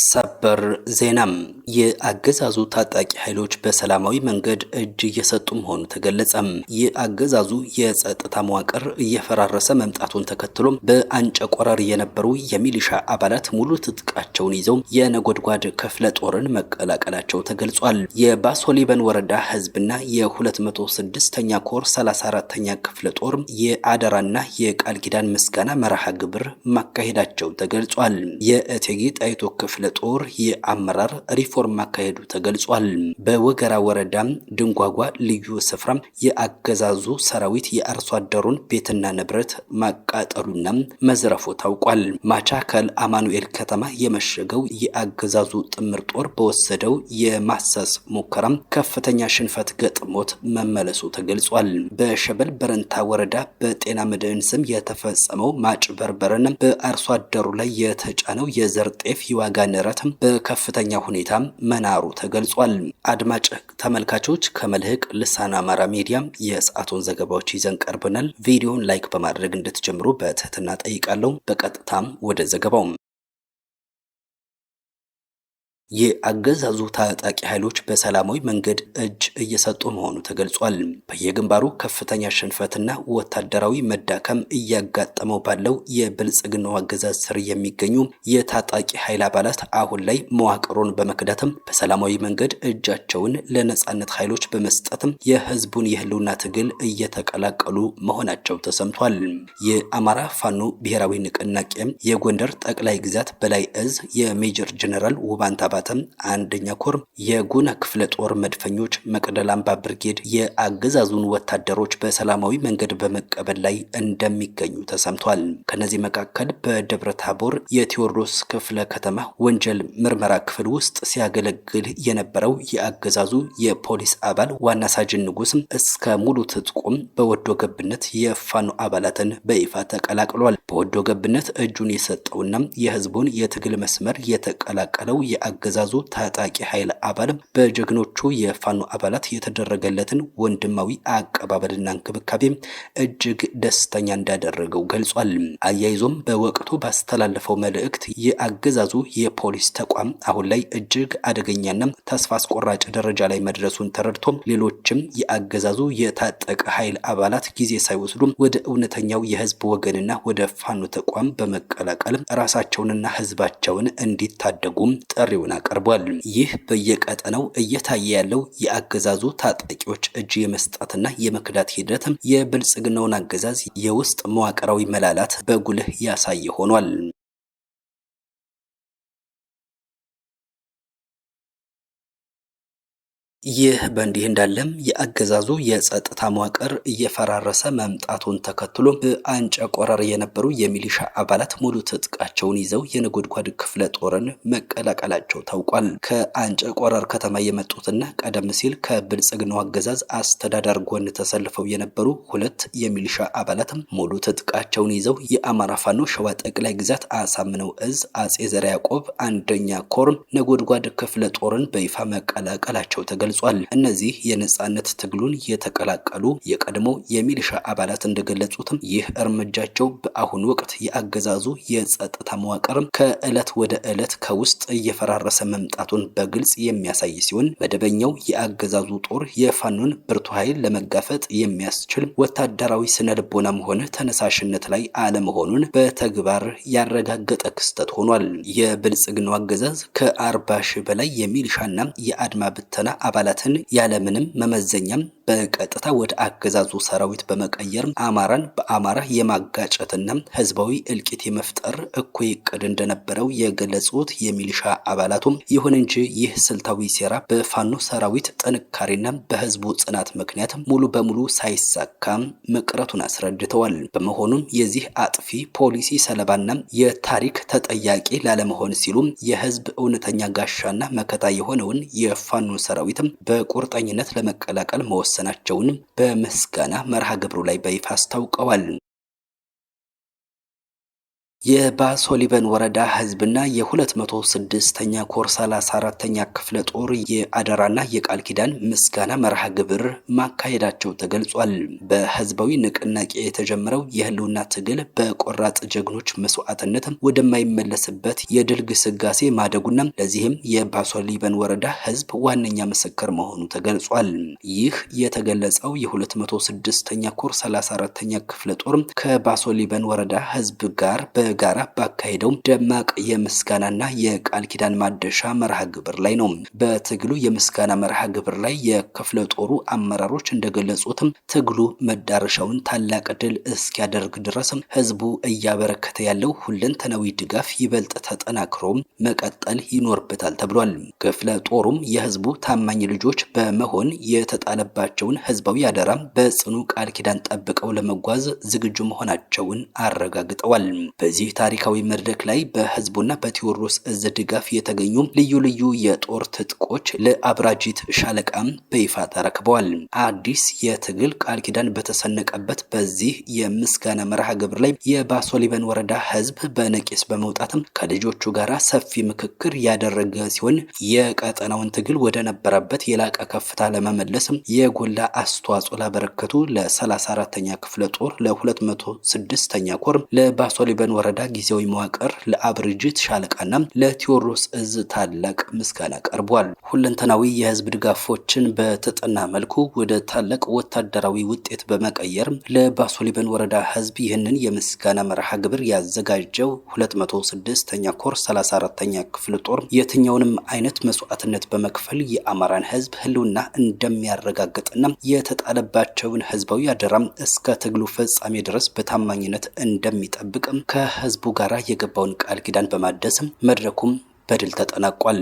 ሰበር ዜናም የአገዛዙ ታጣቂ ኃይሎች በሰላማዊ መንገድ እጅ እየሰጡ መሆኑ ተገለጸም። የአገዛዙ የጸጥታ መዋቅር እየፈራረሰ መምጣቱን ተከትሎ በአንጨቆረር የነበሩ የሚሊሻ አባላት ሙሉ ትጥቃቸውን ይዘው የነጎድጓድ ክፍለ ጦርን መቀላቀላቸው ተገልጿል። የባሶሊበን ወረዳ ህዝብና የ206ኛ ኮር 34ኛ ክፍለ ጦር የአደራና የቃል ኪዳን ምስጋና መርሃ ግብር ማካሄዳቸው ተገልጿል። የእቴጌ ጣይቱ ክፍለ ጦር የአመራር ሪፎርም ማካሄዱ ተገልጿል። በወገራ ወረዳ ድንጓጓ ልዩ ስፍራ የአገዛዙ ሰራዊት የአርሶ አደሩን ቤትና ንብረት ማቃጠሉና መዝረፉ ታውቋል። ማቻከል አማኑኤል ከተማ የመሸገው የአገዛዙ ጥምር ጦር በወሰደው የማሰስ ሙከራ ከፍተኛ ሽንፈት ገጥሞት መመለሱ ተገልጿል። በሸበል በረንታ ወረዳ በጤና መድህን ስም የተፈጸመው ማጭበርበርና በአርሶ አደሩ ላይ የተጫነው የዘር ጤፍ የዋጋ ንረት በከፍተኛ ሁኔታ መናሩ ተገልጿል። አድማጭ ተመልካቾች ከመልህቅ ልሳን አማራ ሚዲያ የሰዓቱን ዘገባዎች ይዘን ቀርበናል። ቪዲዮን ላይክ በማድረግ እንድትጀምሩ በትህትና ጠይቃለሁ። በቀጥታም ወደ ዘገባው። የአገዛዙ ታጣቂ ኃይሎች በሰላማዊ መንገድ እጅ እየሰጡ መሆኑ ተገልጿል። በየግንባሩ ከፍተኛ ሽንፈትና ወታደራዊ መዳከም እያጋጠመው ባለው የብልጽግናው አገዛዝ ስር የሚገኙ የታጣቂ ኃይል አባላት አሁን ላይ መዋቅሩን በመክዳትም በሰላማዊ መንገድ እጃቸውን ለነጻነት ኃይሎች በመስጠትም የህዝቡን የህልውና ትግል እየተቀላቀሉ መሆናቸው ተሰምቷል። የአማራ ፋኖ ብሔራዊ ንቅናቄ የጎንደር ጠቅላይ ግዛት በላይ እዝ የሜጀር ጀነራል ውባንታ አንደኛ ኮር የጉና ክፍለ ጦር መድፈኞች መቅደላ አምባ ብርጌድ የአገዛዙን ወታደሮች በሰላማዊ መንገድ በመቀበል ላይ እንደሚገኙ ተሰምቷል። ከነዚህ መካከል በደብረ ታቦር የቴዎድሮስ ክፍለ ከተማ ወንጀል ምርመራ ክፍል ውስጥ ሲያገለግል የነበረው የአገዛዙ የፖሊስ አባል ዋና ሳጅን ንጉስ እስከ ሙሉ ትጥቁም በወዶ ገብነት የፋኖ አባላትን በይፋ ተቀላቅሏል። በወዶ ገብነት እጁን የሰጠውና የህዝቡን የትግል መስመር የተቀላቀለው የአገዛዙ ታጣቂ ኃይል አባል በጀግኖቹ የፋኖ አባላት የተደረገለትን ወንድማዊ አቀባበልና እንክብካቤ እጅግ ደስተኛ እንዳደረገው ገልጿል። አያይዞም በወቅቱ ባስተላለፈው መልእክት የአገዛዙ የፖሊስ ተቋም አሁን ላይ እጅግ አደገኛና ተስፋ አስቆራጭ ደረጃ ላይ መድረሱን ተረድቶ ሌሎችም የአገዛዙ የታጠቀ ኃይል አባላት ጊዜ ሳይወስዱ ወደ እውነተኛው የህዝብ ወገንና ወደ ፋኖ ተቋም በመቀላቀል ራሳቸውንና ህዝባቸውን እንዲታደጉ ጥሪውን አቀርቧል። ይህ በየቀጠናው እየታየ ያለው የአገዛዙ ታጣቂዎች እጅ የመስጠትና የመክዳት ሂደት የብልጽግናውን አገዛዝ የውስጥ መዋቅራዊ መላላት በጉልህ ያሳየ ሆኗል። ይህ በእንዲህ እንዳለም የአገዛዙ የጸጥታ መዋቅር እየፈራረሰ መምጣቱን ተከትሎ በአንጨቆረር የነበሩ የሚሊሻ አባላት ሙሉ ትጥቃቸውን ይዘው የነጎድጓድ ክፍለ ጦርን መቀላቀላቸው ታውቋል። ከአንጨቆረር ከተማ የመጡትና ቀደም ሲል ከብልጽግናው አገዛዝ አስተዳደር ጎን ተሰልፈው የነበሩ ሁለት የሚሊሻ አባላት ሙሉ ትጥቃቸውን ይዘው የአማራ ፋኖ ሸዋ ጠቅላይ ግዛት አሳምነው እዝ አጼ ዘርዓ ያዕቆብ አንደኛ ኮር ነጎድጓድ ክፍለ ጦርን በይፋ መቀላቀላቸው ተገልጿል። እነዚህ የነጻነት ትግሉን የተቀላቀሉ የቀድሞ የሚሊሻ አባላት እንደገለጹትም ይህ እርምጃቸው በአሁኑ ወቅት የአገዛዙ የጸጥታ መዋቅር ከዕለት ወደ ዕለት ከውስጥ እየፈራረሰ መምጣቱን በግልጽ የሚያሳይ ሲሆን መደበኛው የአገዛዙ ጦር የፋኖን ብርቱ ኃይል ለመጋፈጥ የሚያስችል ወታደራዊ ስነልቦናም ሆነ ተነሳሽነት ላይ አለመሆኑን በተግባር ያረጋገጠ ክስተት ሆኗል። የብልጽግናው አገዛዝ ከ40 ሺህ በላይ የሚሊሻና የአድማ ብተና አባላትን ያለምንም መመዘኛም በቀጥታ ወደ አገዛዙ ሰራዊት በመቀየር አማራን በአማራ የማጋጨትና ህዝባዊ እልቂት የመፍጠር እኩይ እቅድ እንደነበረው የገለጹት የሚሊሻ አባላቱም ይሁን እንጂ ይህ ስልታዊ ሴራ በፋኖ ሰራዊት ጥንካሬና በህዝቡ ጽናት ምክንያት ሙሉ በሙሉ ሳይሳካ መቅረቱን አስረድተዋል። በመሆኑም የዚህ አጥፊ ፖሊሲ ሰለባና የታሪክ ተጠያቂ ላለመሆን ሲሉ የህዝብ እውነተኛ ጋሻና መከታ የሆነውን የፋኖ ሰራዊት በቁርጠኝነት ለመቀላቀል መወሰናቸውን በምስጋና መርሃ ግብሩ ላይ በይፋ አስታውቀዋል። የባሶ ሊበን ወረዳ ህዝብና የ206ኛ ኮር 34ኛ ክፍለ ጦር የአደራና የቃል ኪዳን ምስጋና መርሃ ግብር ማካሄዳቸው ተገልጿል። በህዝባዊ ንቅናቄ የተጀመረው የህልውና ትግል በቆራጥ ጀግኖች መስዋዕትነት ወደማይመለስበት የድል ግስጋሴ ማደጉና ለዚህም የባሶ ሊበን ወረዳ ህዝብ ዋነኛ ምስክር መሆኑ ተገልጿል። ይህ የተገለጸው የ206ኛ ኮር 34ኛ ክፍለ ጦር ከባሶ ሊበን ወረዳ ህዝብ ጋር ጋራ ባካሄደው ደማቅ የምስጋናና የቃል ኪዳን ማደሻ መርሃ ግብር ላይ ነው። በትግሉ የምስጋና መርሃ ግብር ላይ የክፍለ ጦሩ አመራሮች እንደገለጹትም ትግሉ መዳረሻውን ታላቅ ድል እስኪያደርግ ድረስ ህዝቡ እያበረከተ ያለው ሁለንተናዊ ድጋፍ ይበልጥ ተጠናክሮ መቀጠል ይኖርበታል ተብሏል። ክፍለ ጦሩም የህዝቡ ታማኝ ልጆች በመሆን የተጣለባቸውን ህዝባዊ አደራ በጽኑ ቃል ኪዳን ጠብቀው ለመጓዝ ዝግጁ መሆናቸውን አረጋግጠዋል። በዚህ ታሪካዊ መድረክ ላይ በህዝቡና በቴዎድሮስ እዝ ድጋፍ የተገኙ ልዩ ልዩ የጦር ትጥቆች ለአብራጂት ሻለቃም በይፋ ተረክበዋል። አዲስ የትግል ቃል ኪዳን በተሰነቀበት በዚህ የምስጋና መርሃ ግብር ላይ የባሶ ሊበን ወረዳ ህዝብ በነቂስ በመውጣትም ከልጆቹ ጋራ ሰፊ ምክክር ያደረገ ሲሆን የቀጠናውን ትግል ወደ ነበረበት የላቀ ከፍታ ለመመለስ የጎላ አስተዋጽኦ ላበረከቱ ለ34ኛ ክፍለ ጦር ለ206ኛ ኮር ለባሶ ሊበን ወረዳ ጊዜያዊ መዋቅር ለአብርጅት ሻለቃና ለቴዎድሮስ እዝ ታላቅ ምስጋና ቀርቧል። ሁለንተናዊ የህዝብ ድጋፎችን በተጠና መልኩ ወደ ታላቅ ወታደራዊ ውጤት በመቀየር ለባሶ ሊበን ወረዳ ህዝብ ይህንን የምስጋና መርሃ ግብር ያዘጋጀው 206ኛ ኮር 34ኛ ክፍለ ጦር የትኛውንም አይነት መስዋዕትነት በመክፈል የአማራን ህዝብ ህልውና እንደሚያረጋግጥና የተጣለባቸውን ህዝባዊ አደራ እስከ ትግሉ ፍጻሜ ድረስ በታማኝነት እንደሚጠብቅ ከህዝቡ ጋራ የገባውን ቃል ኪዳን በማደስ መድረኩም በድል ተጠናቋል።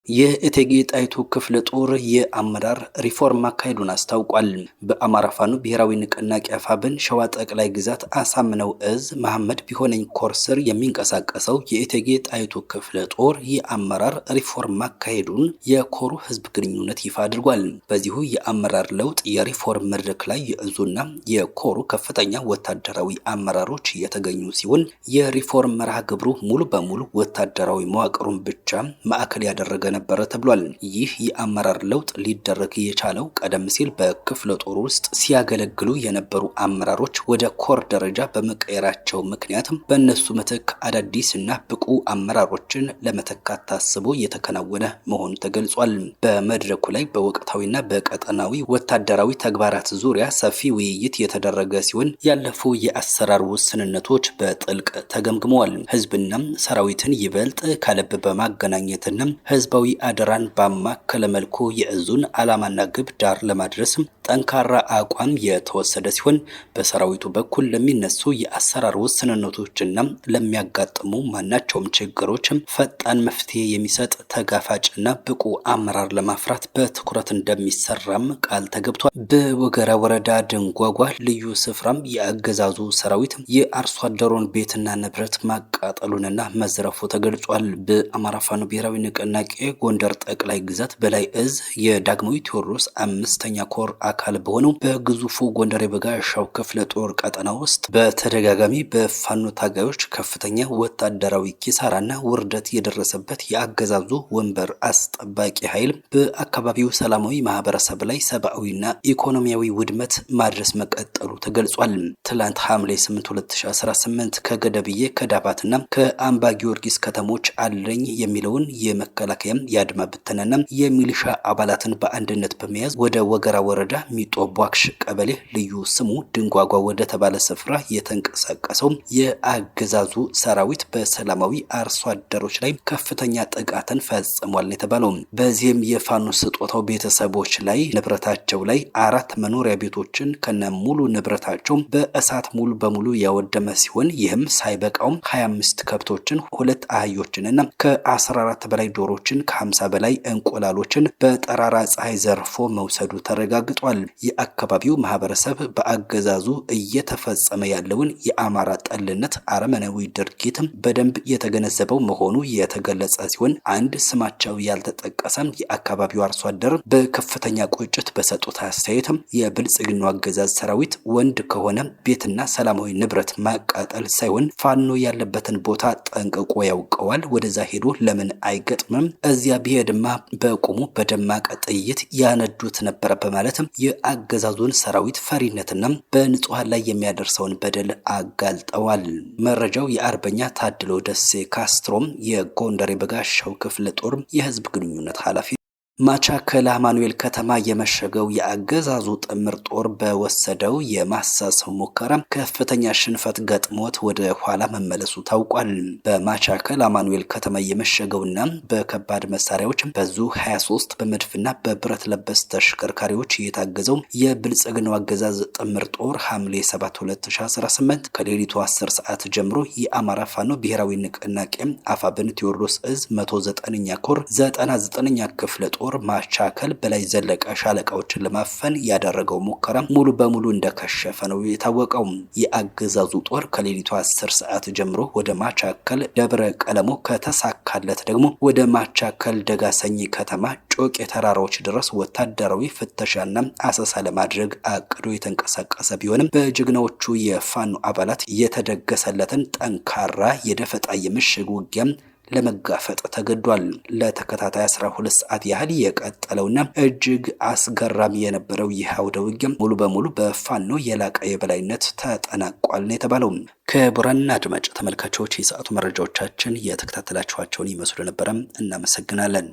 የእቴጌ ጣይቱ ክፍለ ጦር የአመራር ሪፎርም ማካሄዱን አስታውቋል። በአማራ ፋኖ ብሔራዊ ንቅናቄ አፋብን ሸዋ ጠቅላይ ግዛት አሳምነው እዝ መሐመድ ቢሆነኝ ኮር ስር የሚንቀሳቀሰው የእቴጌ ጣይቱ ክፍለ ጦር የአመራር ሪፎርም ማካሄዱን የኮሩ ህዝብ ግንኙነት ይፋ አድርጓል። በዚሁ የአመራር ለውጥ የሪፎርም መድረክ ላይ የእዙና የኮሩ ከፍተኛ ወታደራዊ አመራሮች የተገኙ ሲሆን የሪፎርም መርሃ ግብሩ ሙሉ በሙሉ ወታደራዊ መዋቅሩን ብቻ ማዕከል ያደረገ ነበረ ተብሏል። ይህ የአመራር ለውጥ ሊደረግ የቻለው ቀደም ሲል በክፍለ ጦር ውስጥ ሲያገለግሉ የነበሩ አመራሮች ወደ ኮር ደረጃ በመቀየራቸው ምክንያት በእነሱ ምትክ አዳዲስና ብቁ አመራሮችን ለመተካት ታስቦ የተከናወነ መሆኑ ተገልጿል። በመድረኩ ላይ በወቅታዊና በቀጠናዊ ወታደራዊ ተግባራት ዙሪያ ሰፊ ውይይት የተደረገ ሲሆን ያለፉ የአሰራር ውስንነቶች በጥልቅ ተገምግመዋል። ህዝብና ሰራዊትን ይበልጥ ከልብ በማገናኘትና ህዝባዊ አደራን ባማከለ መልኩ የእዙን ዓላማና ግብ ዳር ለማድረስ ጠንካራ አቋም የተወሰደ ሲሆን በሰራዊቱ በኩል ለሚነሱ የአሰራር ውስንነቶችና ለሚያጋጥሙ ማናቸውም ችግሮች ፈጣን መፍትሄ የሚሰጥ ተጋፋጭና ብቁ አመራር ለማፍራት በትኩረት እንደሚሰራም ቃል ተገብቷል። በወገራ ወረዳ ድንጓጓ ልዩ ስፍራም የአገዛዙ ሰራዊት የአርሶ አደሩን ቤትና ንብረት ማቃጠሉንና መዝረፉ ተገልጿል። በአማራ ፋኖ ብሔራዊ ንቅናቄ ጎንደር ጠቅላይ ግዛት በላይ እዝ የዳግማዊ ቴዎድሮስ 5ኛ ኮር አካል በሆነው በግዙፉ ጎንደር የበጋሻው ክፍለ ጦር ቀጠና ውስጥ በተደጋጋሚ በፋኖ ታጋዮች ከፍተኛ ወታደራዊ ኪሳራና ውርደት የደረሰበት የአገዛዙ ወንበር አስጠባቂ ኃይል በአካባቢው ሰላማዊ ማህበረሰብ ላይ ሰብአዊና ኢኮኖሚያዊ ውድመት ማድረስ መቀጠሉ ተገልጿል። ትላንት ሐምሌ 8 2018 ከገደብዬ ከዳባትና ከአምባ ጊዮርጊስ ከተሞች አለኝ የሚለውን የመከላከያ የአድማ ብተናና የሚሊሻ አባላትን በአንድነት በመያዝ ወደ ወገራ ወረዳ ሚጦ ቧክሽ ቀበሌ ልዩ ስሙ ድንጓጓ ወደ ተባለ ስፍራ የተንቀሳቀሰው የአገዛዙ ሰራዊት በሰላማዊ አርሶ አደሮች ላይ ከፍተኛ ጥቃትን ፈጽሟል የተባለው። በዚህም የፋኖ ስጦታው ቤተሰቦች ላይ ንብረታቸው ላይ 4 መኖሪያ ቤቶችን ከነ ሙሉ ንብረታቸው በእሳት ሙሉ በሙሉ ያወደመ ሲሆን ይህም ሳይበቃው 25 ከብቶችን 2 አህዮችንና ከ14 በላይ ዶሮችን ከ50 በላይ እንቁላሎችን በጠራራ ፀሐይ ዘርፎ መውሰዱ ተረጋግጧል። የአካባቢው ማህበረሰብ በአገዛዙ እየተፈጸመ ያለውን የአማራ ጠልነት አረመናዊ ድርጊት በደንብ የተገነዘበው መሆኑ የተገለጸ ሲሆን አንድ ስማቸው ያልተጠቀሰ የአካባቢው አርሶ አደር በከፍተኛ ቁጭት በሰጡት አስተያየት የብልጽግናው አገዛዝ ሰራዊት ወንድ ከሆነ ቤትና ሰላማዊ ንብረት ማቃጠል ሳይሆን ፋኖ ያለበትን ቦታ ጠንቅቆ ያውቀዋል። ወደዛ ሄዶ ለምን አይገጥምም? እዚያ ቢሄድማ በቁሙ በደማቅ ጥይት ያነዱት ነበር በማለት የአገዛዙን ሰራዊት ፈሪነትና በንጹሃን ላይ የሚያደርሰውን በደል አጋልጠዋል። መረጃው የአርበኛ ታድሎ ደሴ ካስትሮም የጎንደር የበጋሻው ክፍለ ጦር የህዝብ ግንኙነት ኃላፊ ማቻከል አማኑኤል ከተማ የመሸገው የአገዛዙ ጥምር ጦር በወሰደው የማሳስ ሙከራ ከፍተኛ ሽንፈት ገጥሞት ወደ ኋላ መመለሱ ታውቋል። በማቻከል አማኑኤል ከተማ የመሸገውና በከባድ መሳሪያዎች በዙ 23 በመድፍና በብረት ለበስ ተሽከርካሪዎች የታገዘው የብልጽግናው አገዛዝ ጥምር ጦር ሐምሌ 7 2018 ከሌሊቱ 10 ሰዓት ጀምሮ የአማራ ፋኖ ብሔራዊ ንቅናቄ አፋብን ቴዎድሮስ እዝ 109ኛ ኮር 99ኛ ክፍለ ጦር ማቻከል በላይ ዘለቀ ሻለቃዎችን ለማፈን ያደረገው ሙከራ ሙሉ በሙሉ እንደከሸፈ ነው የታወቀው። የአገዛዙ ጦር ከሌሊቱ 10 ሰዓት ጀምሮ ወደ ማቻከል ደብረ ቀለሞ ከተሳካለት ደግሞ ወደ ማቻከል ደጋሰኝ ከተማ ጮቄ ተራራዎች ድረስ ወታደራዊ ፍተሻና አሰሳ ለማድረግ አቅዶ የተንቀሳቀሰ ቢሆንም በጀግናዎቹ የፋኖ አባላት የተደገሰለትን ጠንካራ የደፈጣ የምሽግ ውጊያ ለመጋፈጥ ተገዷል። ለተከታታይ 12 ሰዓት ያህል የቀጠለውና እጅግ አስገራሚ የነበረው ይህ አውደ ውጊያ ሙሉ በሙሉ በፋኖ የላቀ የበላይነት ተጠናቋል ነው የተባለው። ክቡራን አድማጭ ተመልካቾች የሰዓቱ መረጃዎቻችን የተከታተላችኋቸውን ይመስሉ ነበረ። እናመሰግናለን።